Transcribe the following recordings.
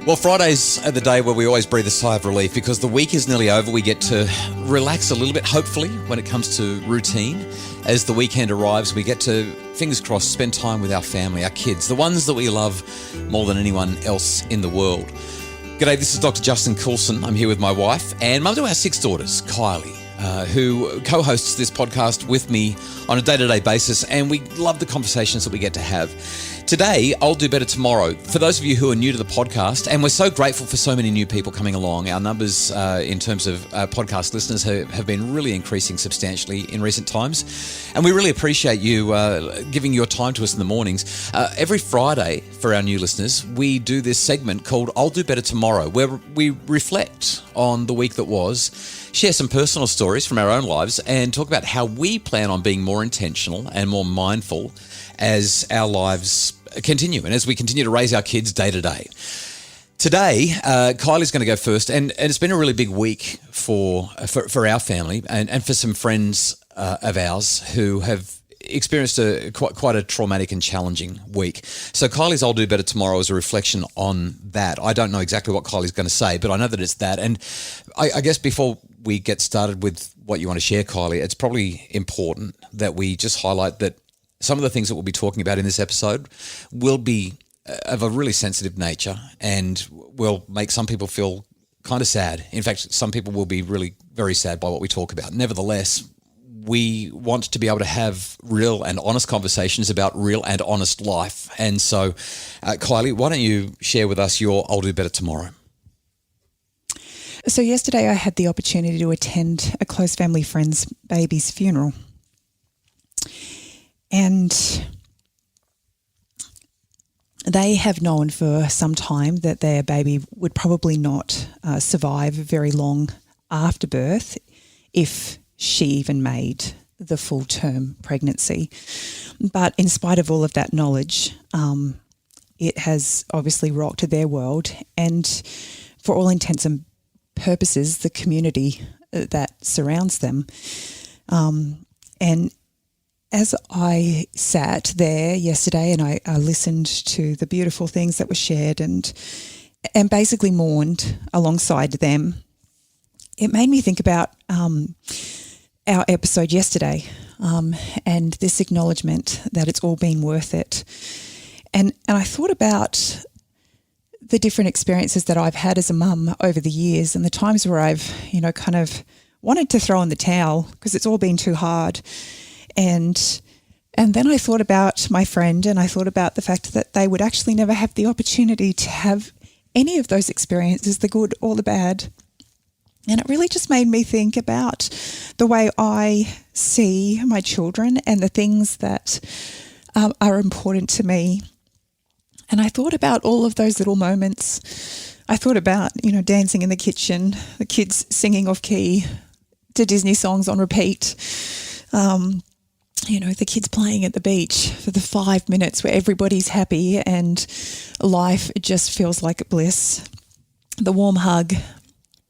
Well, Fridays are the day where we always breathe a sigh of relief because the week is nearly over. We get to relax a little bit, hopefully, when it comes to routine. As the weekend arrives, we get to, fingers crossed, spend time with our family, our kids, the ones that we love more than anyone else in the world. G'day, this is Dr. Justin Coulson. I'm here with my wife and mum to our 6 daughters, Kylie, who co-hosts this podcast with me on a day-to-day basis, and we love the conversations that we get to have. Today, I'll do better tomorrow. For those of you who are new to the podcast, and we're so grateful for so many new people coming along, our numbers in terms of podcast listeners have been really increasing substantially in recent times, and we really appreciate you giving your time to us in the mornings. Every Friday, for our new listeners, we do this segment called I'll Do Better Tomorrow, where we reflect on the week that was, share some personal stories from our own lives, and talk about how we plan on being more intentional and more mindful as our lives continue and as we continue to raise our kids day to day. Today, Kylie's going to go first, and it's been a really big week for our family and for some friends of ours who have experienced quite a traumatic and challenging week. So Kylie's I'll Do Better Tomorrow is a reflection on that. I don't know exactly what Kylie's going to say, but I know that it's that. And I guess before we get started with what you want to share, Kylie, it's probably important that we just highlight that some of the things that we'll be talking about in this episode will be of a really sensitive nature and will make some people feel kind of sad. In fact, some people will be really very sad by what we talk about. Nevertheless, we want to be able to have real and honest conversations about real and honest life. And so, Kylie, why don't you share with us your I'll Do Better Tomorrow? So yesterday I had the opportunity to attend a close family friend's baby's funeral. And they have known for some time that their baby would probably not survive very long after birth if she even made the full-term pregnancy. But in spite of all of that knowledge, it has obviously rocked their world, and for all intents and purposes, the community that surrounds them. And as I sat there yesterday and I listened to the beautiful things that were shared and basically mourned alongside them, it made me think about our episode yesterday and this acknowledgement that it's all been worth it. And I thought about the different experiences that I've had as a mum over the years and the times where I've, kind of wanted to throw in the towel because it's all been too hard. And then I thought about my friend, and I thought about the fact that they would actually never have the opportunity to have any of those experiences, the good or the bad. And it really just made me think about the way I see my children and the things that are important to me. And I thought about all of those little moments. I thought about, dancing in the kitchen, the kids singing off key to Disney songs on repeat. The kids playing at the beach for the 5 minutes where everybody's happy and life just feels like bliss. The warm hug.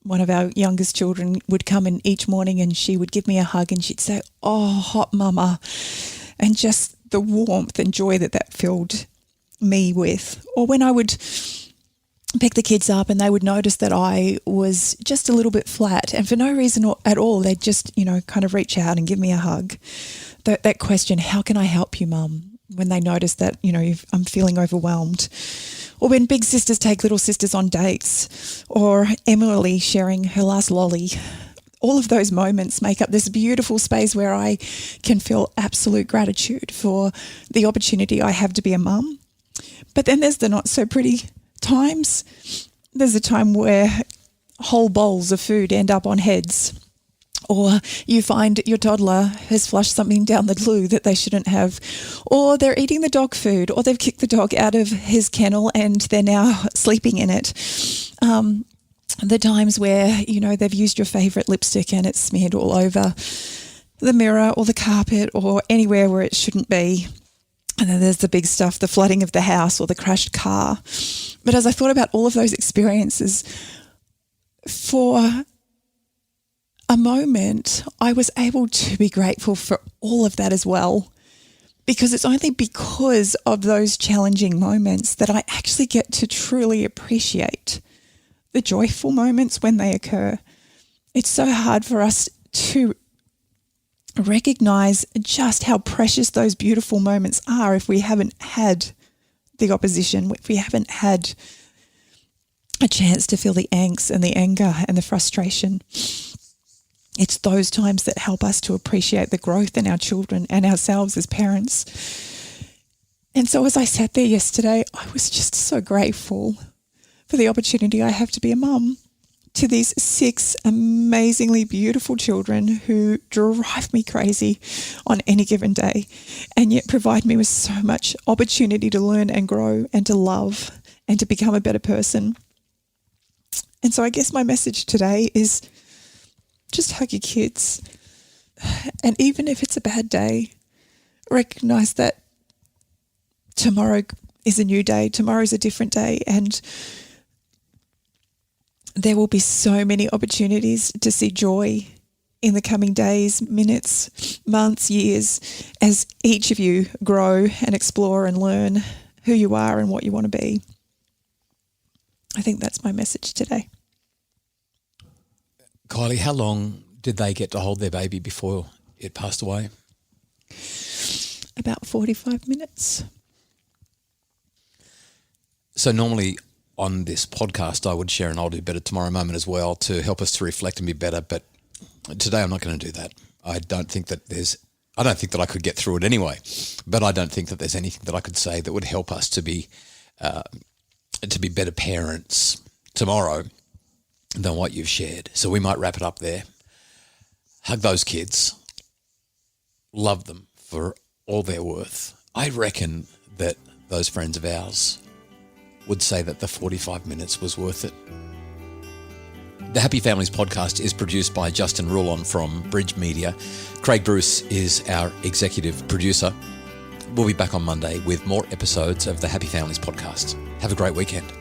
One of our youngest children would come in each morning and she would give me a hug and she'd say, "Oh, hot mama." And just the warmth and joy that filled me with. Or when I would pick the kids up and they would notice that I was just a little bit flat, and for no reason at all, they'd just, kind of reach out and give me a hug. That question, "How can I help you, Mum?" When they notice that, I'm feeling overwhelmed. Or when big sisters take little sisters on dates, or Emily sharing her last lolly. All of those moments make up this beautiful space where I can feel absolute gratitude for the opportunity I have to be a mum. But then there's the not so pretty times. There's a time where whole bowls of food end up on heads, or you find your toddler has flushed something down the loo that they shouldn't have, or they're eating the dog food, or they've kicked the dog out of his kennel and they're now sleeping in it. The times where, they've used your favourite lipstick and it's smeared all over the mirror or the carpet or anywhere where it shouldn't be. And then there's the big stuff, the flooding of the house or the crashed car. But as I thought about all of those experiences, for a moment, I was able to be grateful for all of that as well. Because it's only because of those challenging moments that I actually get to truly appreciate the joyful moments when they occur. It's so hard for us to recognize just how precious those beautiful moments are if we haven't had the opposition, if we haven't had a chance to feel the angst and the anger and the frustration. It's those times that help us to appreciate the growth in our children and ourselves as parents. And so as I sat there yesterday, I was just so grateful for the opportunity I have to be a mum to these 6 amazingly beautiful children who drive me crazy on any given day and yet provide me with so much opportunity to learn and grow and to love and to become a better person. And so I guess my message today is just hug your kids. And even if it's a bad day, recognize that tomorrow is a new day. Tomorrow's a different day. And there will be so many opportunities to see joy in the coming days, minutes, months, years, as each of you grow and explore and learn who you are and what you want to be. I think that's my message today. Kylie, how long did they get to hold their baby before it passed away? About 45 minutes. So normally on this podcast, I would share an I'll do better tomorrow moment as well to help us to reflect and be better. But today I'm not going to do that. I don't think that I could get through it anyway, but I don't think that there's anything that I could say that would help us to be better parents tomorrow than what you've shared. So we might wrap it up there. Hug those kids. Love them for all they're worth. I reckon that those friends of ours would say that the 45 minutes was worth it. The Happy Families podcast is produced by Justin Rulon from Bridge Media. Craig Bruce is our executive producer. We'll be back on Monday with more episodes of the Happy Families podcast. Have a great weekend.